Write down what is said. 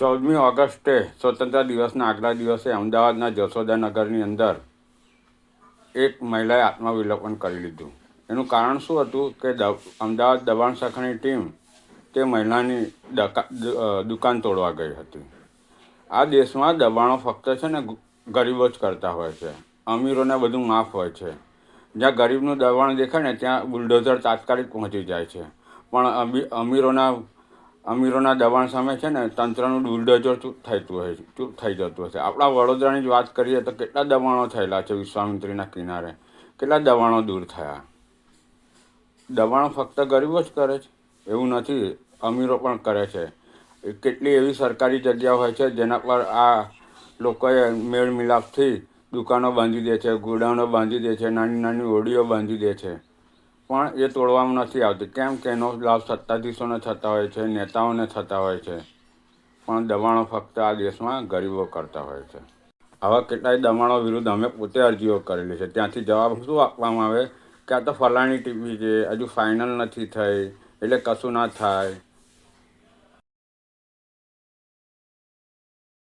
14મી ઓગસ્ટે સ્વતંત્ર દિવસના આગલા દિવસે અમદાવાદના જશોદાનગરની અંદર એક મહિલાએ આત્મવિલોપન કરી લીધું. એનું કારણ શું હતું કે અમદાવાદ દબાણ શાખાની ટીમ તે મહિલાની દુકાન તોડવા ગઈ હતી. આ દેશમાં દબાણો ફક્ત છે ને ગરીબો જ કરતા હોય છે. અમીરોને બધું માફ હોય છે. જ્યાં ગરીબનું દબાણ દેખાય ને ત્યાં બુલડોઝર તાત્કાલિક પહોંચી જાય છે. પણ અમીરોના દબાણ સામે છે ને તંત્રનું બુલડોઝર ચૂપ થઈ જતું હશે. આપણા વડોદરાની જ વાત કરીએ તો કેટલા દબાણો થયેલા છે. વિશ્વામિત્રીના કિનારે કેટલા દબાણો દૂર થયા. દબાણો ફક્ત ગરીબો જ કરે છે એવું નથી, અમીરો પણ કરે છે. કેટલી એવી સરકારી જગ્યાઓ હોય છે જેના પર આ લોકોએ મેળ મિલાપથી દુકાનો બાંધી દે છે, ગોડાઉનો બાંધી દે છે, નાની નાની ઓડીઓ બાંધી દે છે, પણ એ તોડવામાં નથી આવતી. કેમ કે એનો લાભ સત્તાધીશોને થતા હોય છે, નેતાઓને થતા હોય છે, પણ દબાણો ફક્ત આ દેશમાં ગરીબો કરતા હોય છે. આવા કેટલાય દબાણો વિરુદ્ધ અમે પોતે અરજીઓ કરેલી છે. ત્યાંથી જવાબ શું આપવામાં આવે કે આ તો ફલાણી ટીવી છે, હજુ ફાઇનલ નથી થઈ એટલે કશું ના થાય.